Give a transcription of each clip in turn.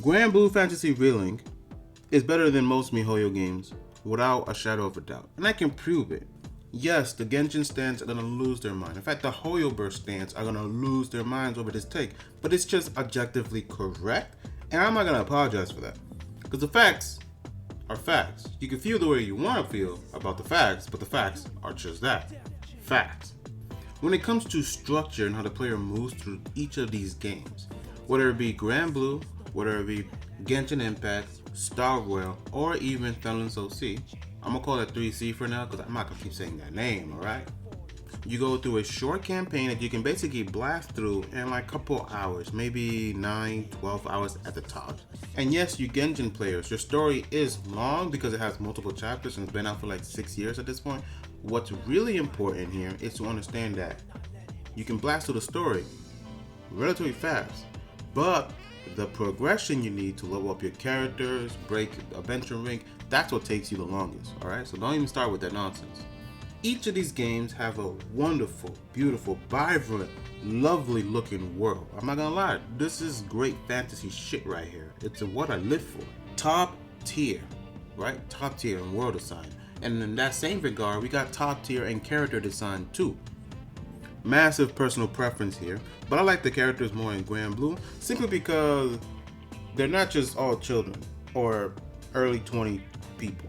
GranBlue Fantasy Relink is better than most MiHoYo games, without a shadow of a doubt, and I can prove it. Yes, the Genshin stands are gonna lose their mind. In fact, the Hoyoverse stands are gonna lose their minds over this take, but it's just objectively correct, and I'm not gonna apologize for that. Because the facts are facts. You can feel the way you want to feel about the facts, but the facts are just that. Facts. When it comes to structure and how the player moves through each of these games, whether it be GranBlue, whether it be Genshin Impact, Star Rail, or even Felon's OC, I'm gonna call it 3C for now because I'm not gonna keep saying that name, alright? You go through a short campaign that you can basically blast through in like a couple hours, maybe 9, 12 hours at the top. And yes, you Genshin players, your story is long because it has multiple chapters and it's been out for like 6 years at this point. What's really important here is to understand that you can blast through the story relatively fast, but the progression you need to level up your characters, break adventure rank, that's what takes you the longest, alright? So don't even start with that nonsense. Each of these games have a wonderful, beautiful, vibrant, lovely looking world. I'm not gonna lie, this is great fantasy shit right here. It's what I live for. Top tier, right? Top tier in world design. And in that same regard, we got top tier in character design too. Massive personal preference here, but I like the characters more in GranBlue simply because they're not just all children or early 20 people.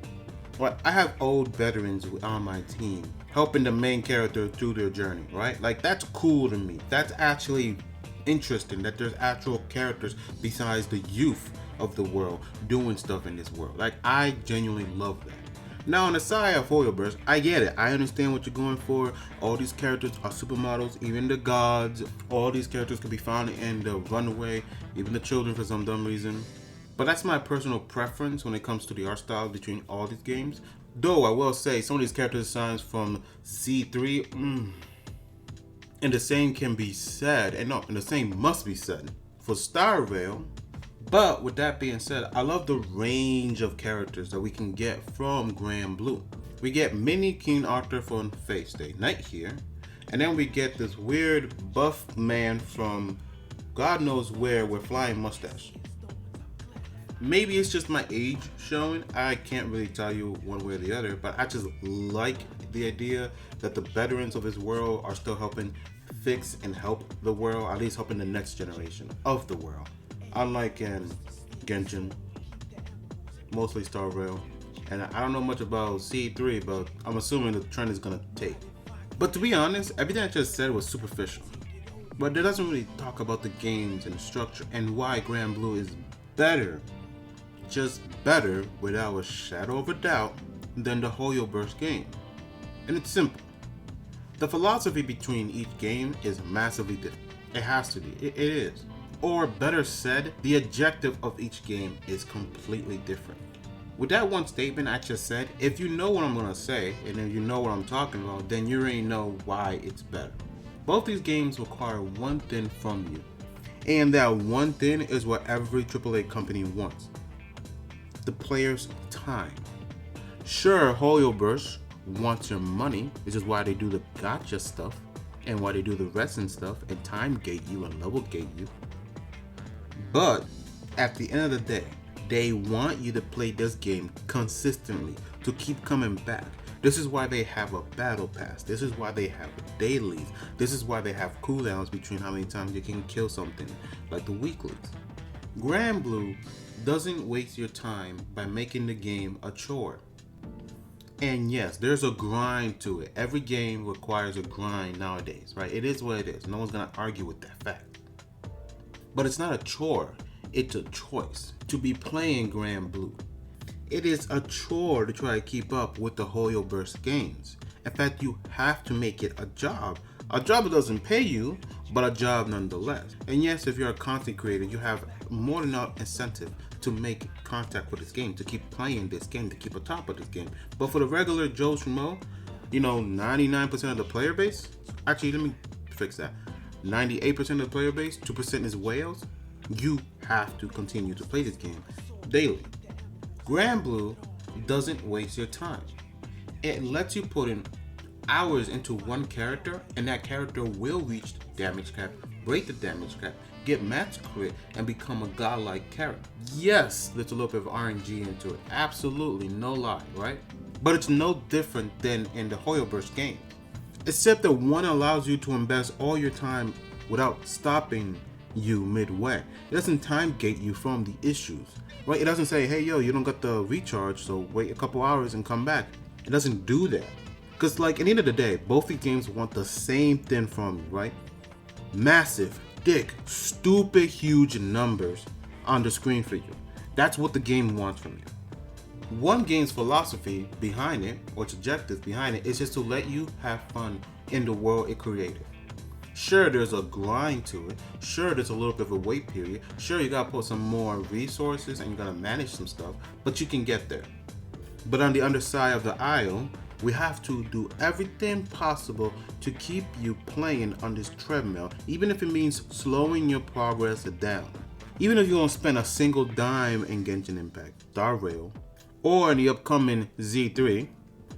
But I have old veterans on my team helping the main character through their journey, right? Like, that's cool to me. That's actually interesting that there's actual characters besides the youth of the world doing stuff in this world. Like, I genuinely love that. Now, on the side of Hoyoverse, I get it. I understand what you're going for. All these characters are supermodels, even the gods. All these characters can be found in the runaway, even the children for some dumb reason. But that's my personal preference when it comes to the art style between all these games. Though I will say some of these character designs from C3, and the same can be said, and the same must be said for Star Rail. But with that being said, I love the range of characters that we can get from GranBlue. We get mini King Arthur from Face Day Night here, and then we get this weird buff man from God knows where with flying mustache. Maybe it's just my age showing. I can't really tell you one way or the other, but I just like the idea that the veterans of this world are still helping fix and help the world, at least helping the next generation of the world. Unlike in Genshin, mostly Star Rail, and I don't know much about C3, but I'm assuming the trend is gonna take. But to be honest, everything I just said was superficial. But it doesn't really talk about the games and the structure and why GranBlue is better. Just better, without a shadow of a doubt, than the Hoyoverse game. And it's simple. The philosophy between each game is massively different. It has to be. It is. Or better said, the objective of each game is completely different. With that one statement I just said, if you know what I'm gonna say, and if you know what I'm talking about, then you already know why it's better. Both these games require one thing from you. And that one thing is what every AAA company wants. The player's time. Sure, Hoyoverse wants your money, which is why they do the gacha stuff, and why they do the rest and stuff, and time gate you and level gate you. But at the end of the day, they want you to play this game consistently, to keep coming back. This is why they have a battle pass. This is why they have dailies. This is why they have cooldowns between how many times you can kill something, like the weeklies. GranBlue doesn't waste your time by making the game a chore. And yes, there's a grind to it. Every game requires a grind nowadays, right? It is what it is. No one's gonna argue with that fact. But it's not a chore, it's a choice to be playing GranBlue. It is a chore to try to keep up with the Hoyoverse games. In fact, you have to make it a job. A job that doesn't pay you, but a job nonetheless. And yes, if you're a content creator, you have more than enough incentive to make contact with this game, to keep playing this game, to keep on top of this game. But for the regular Joe Schmo, 99% of the player base, actually let me fix that. 98% of the player base, 2% is whales, you have to continue to play this game daily. GranBlue doesn't waste your time. It lets you put in hours into one character, and that character will reach damage cap, break the damage cap, get max crit and become a godlike character. Yes, there's a little bit of RNG into it. Absolutely, no lie, right? But it's no different than in the Hoyoverse game. Except that one allows you to invest all your time without stopping you midway. It doesn't time gate you from the issues, right? It doesn't say, hey, yo, you don't got the recharge, so wait a couple hours and come back. It doesn't do that. Because, like, at the end of the day, both these games want the same thing from you, right? Massive, thick, stupid, huge numbers on the screen for you. That's what the game wants from you. One game's philosophy behind it, or its objective behind it, is just to let you have fun in the world it created. Sure, there's a grind to it. Sure, there's a little bit of a wait period. Sure, you gotta put some more resources and you gotta manage some stuff, but you can get there. But on the underside of the aisle, we have to do everything possible to keep you playing on this treadmill, even if it means slowing your progress down. Even if you don't spend a single dime in Genshin Impact, Star Rail, or in the upcoming Z3,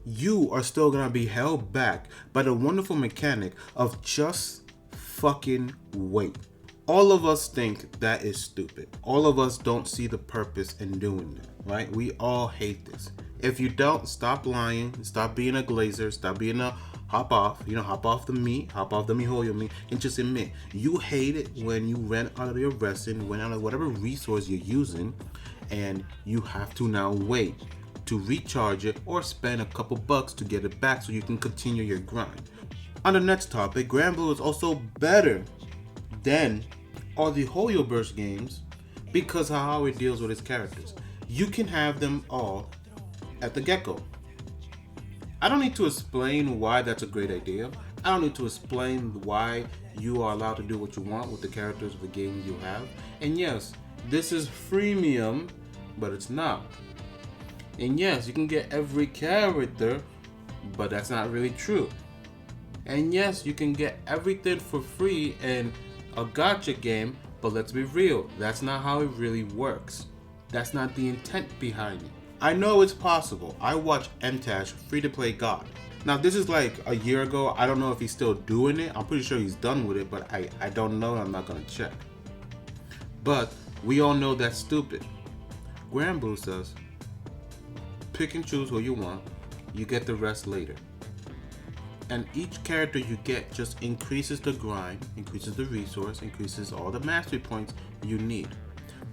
you are still gonna be held back by the wonderful mechanic of just fucking wait. All of us think that is stupid. All of us don't see the purpose in doing that, right? We all hate this. If you don't, stop lying, stop being a glazer, stop being a hop off the meat, hop off the miHoYo meat, and just admit you hate it when you ran out of your resin, went out of whatever resource you're using, and you have to now wait to recharge it or spend a couple bucks to get it back so you can continue your grind. On the next topic, GranBlue is also better than all the Hoyoverse games because of how it deals with its characters. You can have them all at the get-go. I don't need to explain why that's a great idea. I don't need to explain why you are allowed to do what you want with the characters of the game you have. And yes, this is freemium, but it's not. And yes, you can get every character, but that's not really true. And yes, you can get everything for free in a gacha game, but let's be real, that's not how it really works. That's not the intent behind it. I know it's possible. I watched Mtashed free-to-play God. Now this is like a year ago. I don't know if he's still doing it. I'm pretty sure he's done with it, but I don't know. I'm not gonna check. But we all know that's stupid. GranBlue says, pick and choose who you want. You get the rest later. And each character you get just increases the grind, increases the resource, increases all the mastery points you need.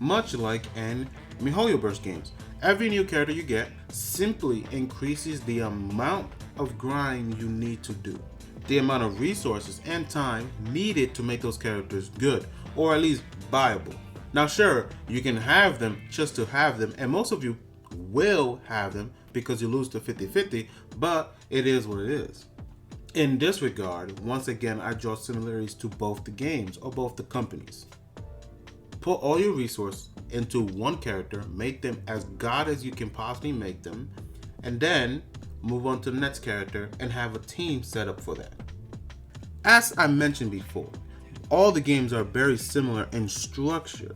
Much like in miHoYoverse games. Every new character you get simply increases the amount of grind you need to do. The amount of resources and time needed to make those characters good, or at least viable. Now sure, you can have them just to have them, and most of you will have them because you lose to 50-50, but it is what it is. In this regard, once again, I draw similarities to both the games or both the companies. Put all your resources into one character, make them as god as you can possibly make them, and then move on to the next character and have a team set up for that. As I mentioned before, all the games are very similar in structure.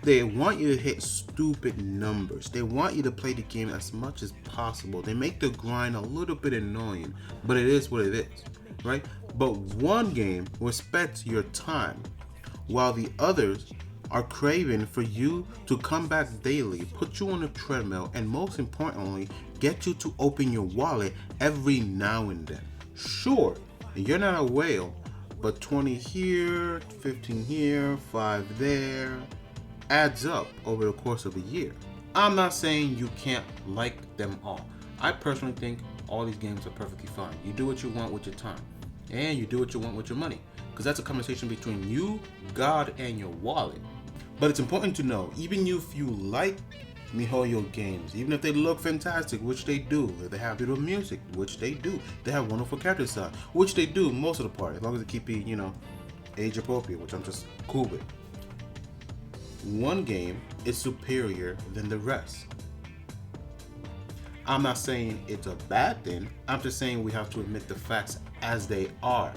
They want you to hit stupid numbers. They want you to play the game as much as possible. They make the grind a little bit annoying, but it is what it is, right? But one game respects your time, while the others are craving for you to come back daily, put you on a treadmill, and most importantly, get you to open your wallet every now and then. Sure, you're not a whale, but 20 here, 15 here, 5 there, adds up over the course of a year. I'm not saying you can't like them all. I personally think all these games are perfectly fine. You do what you want with your time, and you do what you want with your money, because that's a conversation between you, God, and your wallet. But it's important to know, even if you like miHoYo games, even if they look fantastic, which they do, if they have beautiful music, which they do, they have wonderful character design, which they do most of the part, as long as they keep it, age appropriate, which I'm just cool with. One game is superior than the rest. I'm not saying it's a bad thing, I'm just saying we have to admit the facts as they are.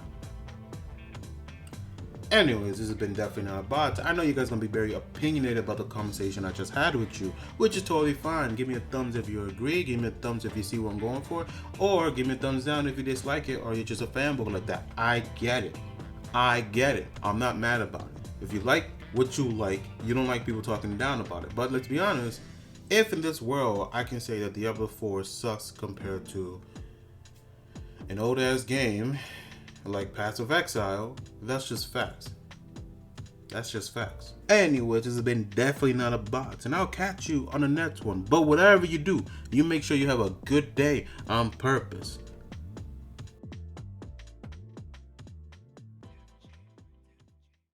Anyways, this has been definitely not a bot. I know you guys are going to be very opinionated about the conversation I just had with you, which is totally fine. Give me a thumbs if you agree, give me a thumbs if you see what I'm going for, or give me a thumbs down if you dislike it or you're just a fanboy like that. I get it. I'm not mad about it. If you like what you like, you don't like people talking down about it. But let's be honest, if in this world I can say that Diablo 4 sucks compared to an old ass game like Paths of Exile, that's just facts. That's just facts. Anyways, this has been definitely not a bot, and I'll catch you on the next one. But whatever you do, you make sure you have a good day on purpose.